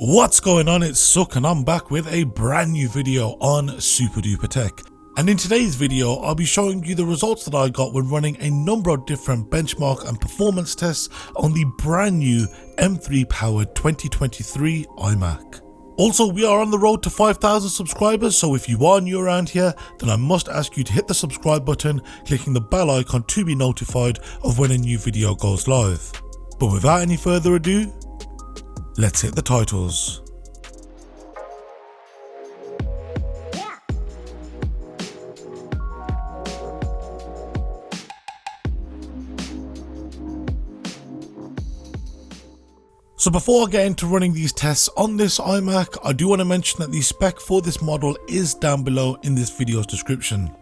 What's going on? It's Suk and I'm back with a brand new video on SuperDuprTech. And in today's video, I'll be showing you the results that I got when running a number of different benchmark and performance tests on the brand new M3 powered 2023 iMac. Also, we are on the road to 5,000 subscribers, so if you are new around here, then I must ask you to hit the subscribe button, clicking the bell icon to be notified of when a new video goes live. But without any further ado, let's hit the titles. So before I get into running these tests on this iMac, I do want to mention that the spec for this model is down below in this video's description.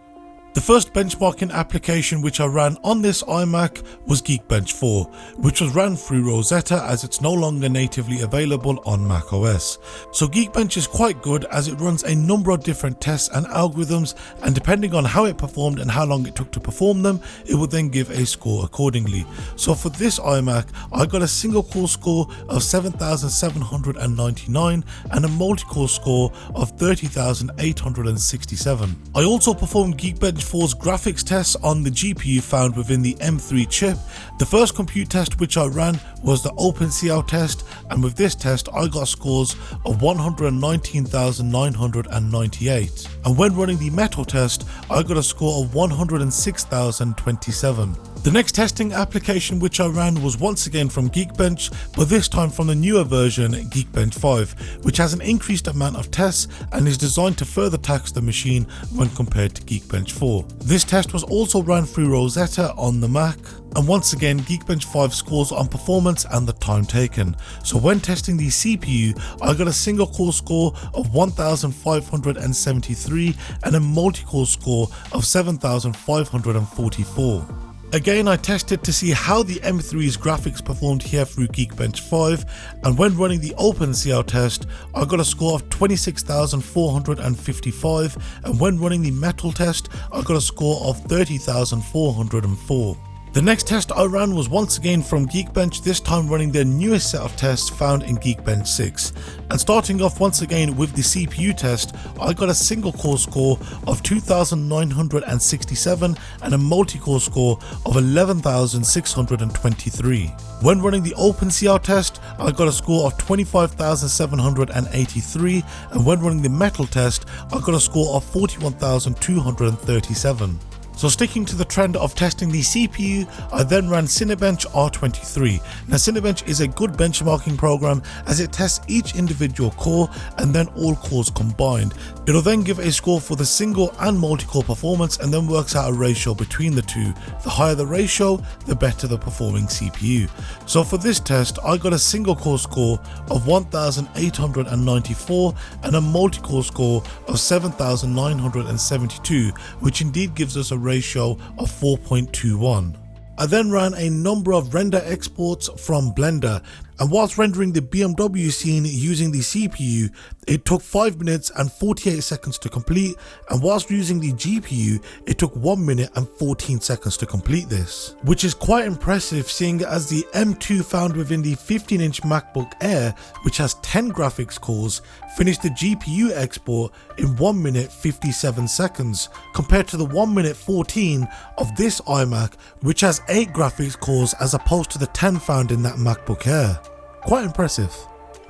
The first benchmarking application which I ran on this iMac was GeekBench 4, which was ran through Rosetta as it's no longer natively available on macOS. So GeekBench is quite good as it runs a number of different tests and algorithms, and depending on how it performed and how long it took to perform them, it would then give a score accordingly. So for this iMac, I got a single core score of 7,799 and a multi-core score of 30,867. I also performed GeekBench 4's graphics tests on the GPU found within the M3 chip. The first compute test which I ran was the OpenCL test, and with this test I got scores of 119,998, and when running the Metal test I got a score of 106,027. The next testing application which I ran was once again from GeekBench, but this time from the newer version GeekBench 5, which has an increased amount of tests and is designed to further tax the machine when compared to GeekBench 4. This test was also ran through Rosetta on the Mac, and once again GeekBench 5 scores on performance and the time taken. So when testing the CPU, I got a single core score of 1,573 and a multi-core score of 7,544. Again, I tested to see how the M3's graphics performed here through GeekBench 5, and when running the OpenCL test, I got a score of 26,455, and when running the Metal test, I got a score of 30,404. The next test I ran was once again from GeekBench, this time running their newest set of tests found in GeekBench 6. And starting off once again with the CPU test, I got a single core score of 2,967 and a multi-core score of 11,623. When running the OpenCL test, I got a score of 25,783, and when running the Metal test, I got a score of 41,237. So sticking to the trend of testing the CPU, I then ran CineBench R23. Now CineBench is a good benchmarking program as it tests each individual core and then all cores combined. It'll then give a score for the single and multi-core performance and then works out a ratio between the two. The higher the ratio, the better the performing CPU. So for this test, I got a single core score of 1,894 and a multi-core score of 7,972, which indeed gives us a ratio of 4.21. I then ran a number of render exports from Blender, and whilst rendering the BMW scene using the CPU, it took 5 minutes and 48 seconds to complete, and whilst using the GPU, it took 1 minute and 14 seconds to complete this, which is quite impressive seeing as the M2 found within the 15-inch MacBook Air, which has 10 graphics cores, finished the GPU export in 1 minute 57 seconds, compared to the 1 minute 14 of this iMac, which has 8 graphics cores as opposed to the 10 found in that MacBook Air. Quite impressive.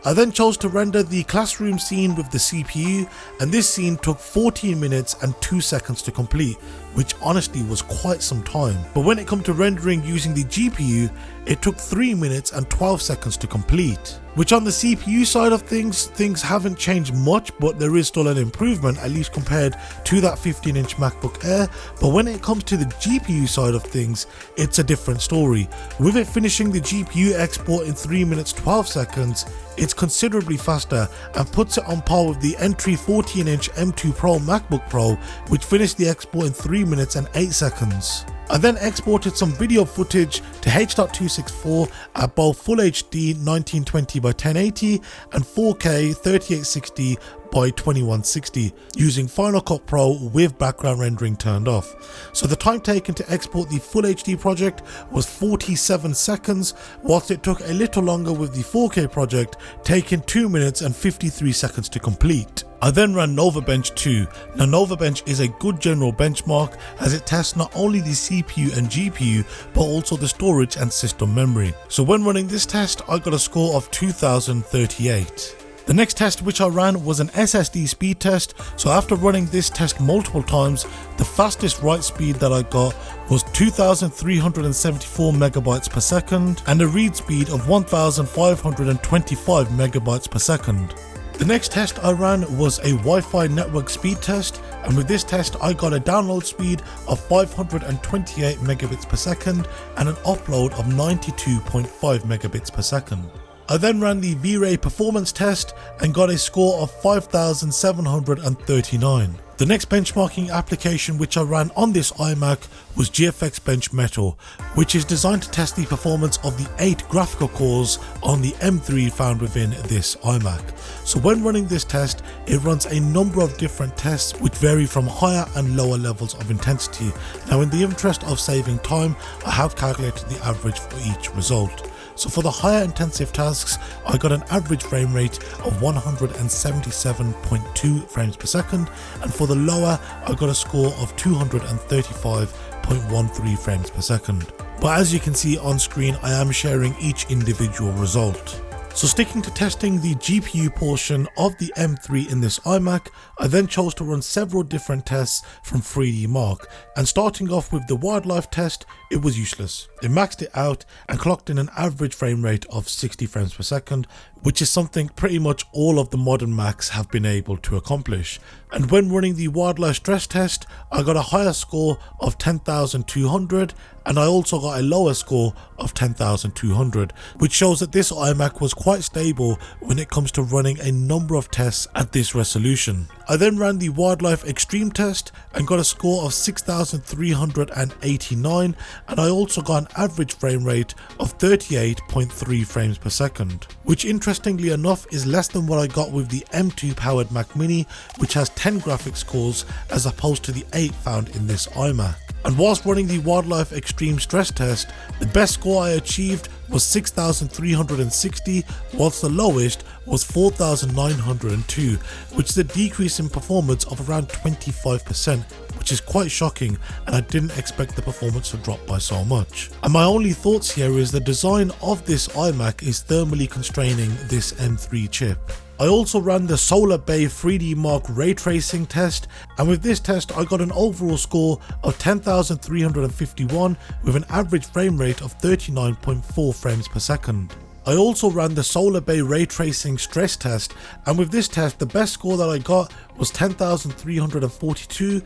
I then chose to render the classroom scene with the CPU, and this scene took 14 minutes and 2 seconds to complete, which honestly was quite some time. But when it comes to rendering using the GPU, it took 3 minutes and 12 seconds to complete. Which on the CPU side of things haven't changed much, but there is still an improvement, at least compared to that 15-inch MacBook Air. But when it comes to the GPU side of things, it's a different story. With it finishing the GPU export in 3 minutes 12 seconds, it's considerably faster and puts it on par with the entry 14-inch M2 Pro MacBook Pro, which finished the export in 3 minutes and 8 seconds. I then exported some video footage to H.264 at both Full HD 1920 by 1080 and 4K 3860 by 2160 using Final Cut Pro with background rendering turned off. So the time taken to export the Full HD project was 47 seconds, whilst it took a little longer with the 4K project, taking 2 minutes and 53 seconds to complete. I then ran NovaBench 2. Now NovaBench is a good general benchmark as it tests not only the CPU and GPU but also the storage and system memory. So when running this test I got a score of 2038. The next test which I ran was an SSD speed test. So after running this test multiple times, the fastest write speed that I got was 2374 megabytes per second and a read speed of 1525 megabytes per second. The next test I ran was a Wi-Fi network speed test, and with this test I got a download speed of 528 megabits per second and an upload of 92.5 megabits per second. I then ran the V-Ray performance test and got a score of 5739. The next benchmarking application which I ran on this iMac was GFXBench Metal, which is designed to test the performance of the 8 graphical cores on the M3 found within this iMac. So when running this test, it runs a number of different tests which vary from higher and lower levels of intensity. Now in the interest of saving time, I have calculated the average for each result. So for the higher intensive tasks, I got an average frame rate of 177.2 frames per second, and for the lower, I got a score of 235.13 frames per second. But as you can see on screen, I am sharing each individual result. So sticking to testing the GPU portion of the M3 in this iMac, I then chose to run several different tests from 3D Mark, and starting off with the wildlife test, it was useless. It maxed it out and clocked in an average frame rate of 60 frames per second, which is something pretty much all of the modern Macs have been able to accomplish. And when running the wildlife stress test, I got a higher score of 10,200 and I also got a lower score of 10,200, which shows that this iMac was quite stable when it comes to running a number of tests at this resolution. I then ran the wildlife extreme test and got a score of 6,389, and I also got an average frame rate of 38.3 frames per second, which interestingly enough is less than what I got with the M2 powered Mac Mini, which has 10 graphics cores as opposed to the 8 found in this iMac. And whilst running the wildlife extreme stress test, the best score I achieved was 6,360, whilst the lowest was 4,902, which is a decrease in performance of around 25%, which is quite shocking, and I didn't expect the performance to drop by so much. And my only thoughts here is the design of this iMac is thermally constraining this M3 chip. I also ran the Solar Bay 3D Mark ray tracing test, and with this test I got an overall score of 10,351 with an average frame rate of 39.4 frames per second. I also ran the Solar Bay ray tracing stress test, and with this test the best score that I got was 10,342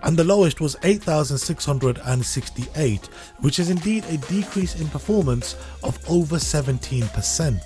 and the lowest was 8,668, which is indeed a decrease in performance of over 17%.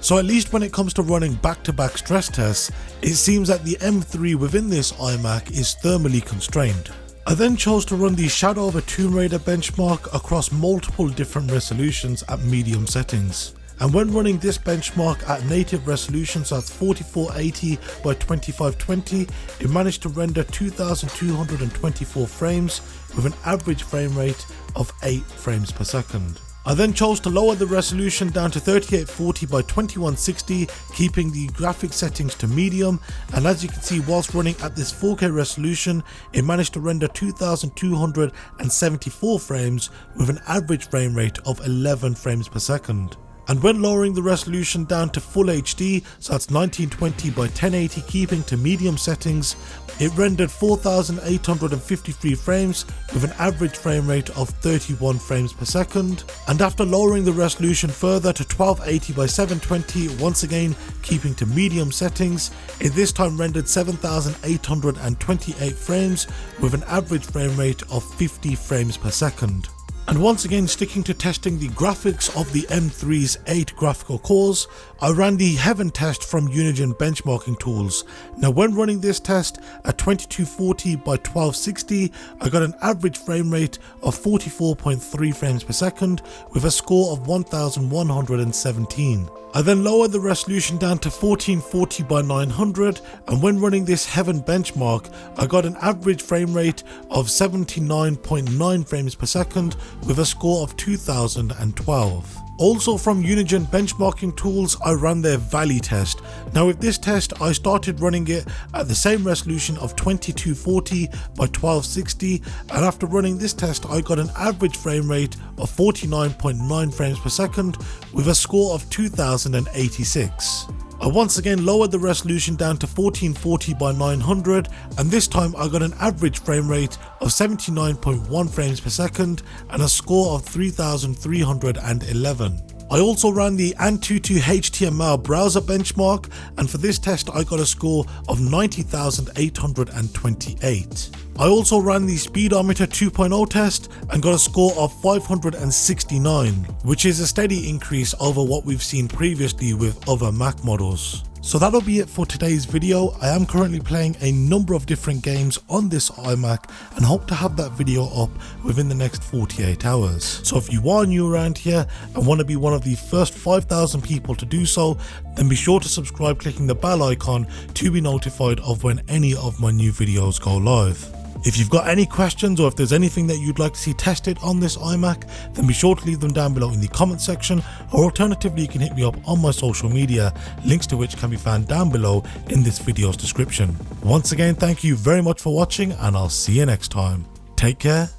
So at least when it comes to running back-to-back stress tests, it seems that the M3 within this iMac is thermally constrained. I then chose to run the Shadow of a Tomb Raider benchmark across multiple different resolutions at medium settings. And when running this benchmark at native resolution, so that's 4480 by 2520, it managed to render 2224 frames with an average frame rate of 8 frames per second. I then chose to lower the resolution down to 3840 by 2160, keeping the graphics settings to medium, and as you can see, whilst running at this 4K resolution, it managed to render 2274 frames with an average frame rate of 11 frames per second. And when lowering the resolution down to full HD, so that's 1920 by 1080, keeping to medium settings, it rendered 4,853 frames with an average frame rate of 31 frames per second. And after lowering the resolution further to 1280 by 720, once again keeping to medium settings, it this time rendered 7,828 frames with an average frame rate of 50 frames per second. And once again, sticking to testing the graphics of the M3's 8 graphical cores, I ran the Heaven test from Unigine benchmarking tools. Now when running this test at 2240 by 1260, I got an average frame rate of 44.3 frames per second with a score of 1117. I then lowered the resolution down to 1440 by 900, and when running this Heaven benchmark, I got an average frame rate of 79.9 frames per second with a score of 2012. Also from Unigine benchmarking tools, I ran their Valley test. Now with this test, I started running it at the same resolution of 2240 by 1260, and after running this test, I got an average frame rate of 49.9 frames per second with a score of 2086. I once again lowered the resolution down to 1440 by 900, and this time I got an average frame rate of 79.1 frames per second and a score of 3311. I also ran the AnTuTu HTML browser benchmark, and for this test I got a score of 90,828. I also ran the Speedometer 2.0 test and got a score of 569, which is a steady increase over what we've seen previously with other Mac models. So that'll be it for today's video. I am currently playing a number of different games on this iMac and hope to have that video up within the next 48 hours. So if you are new around here and want to be one of the first 5,000 people to do so, then be sure to subscribe clicking the bell icon to be notified of when any of my new videos go live. If you've got any questions or if there's anything that you'd like to see tested on this iMac, then be sure to leave them down below in the comment section, or alternatively you can hit me up on my social media, links to which can be found down below in this video's description. Once again, thank you very much for watching, and I'll see you next time. Take care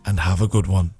and have a good one.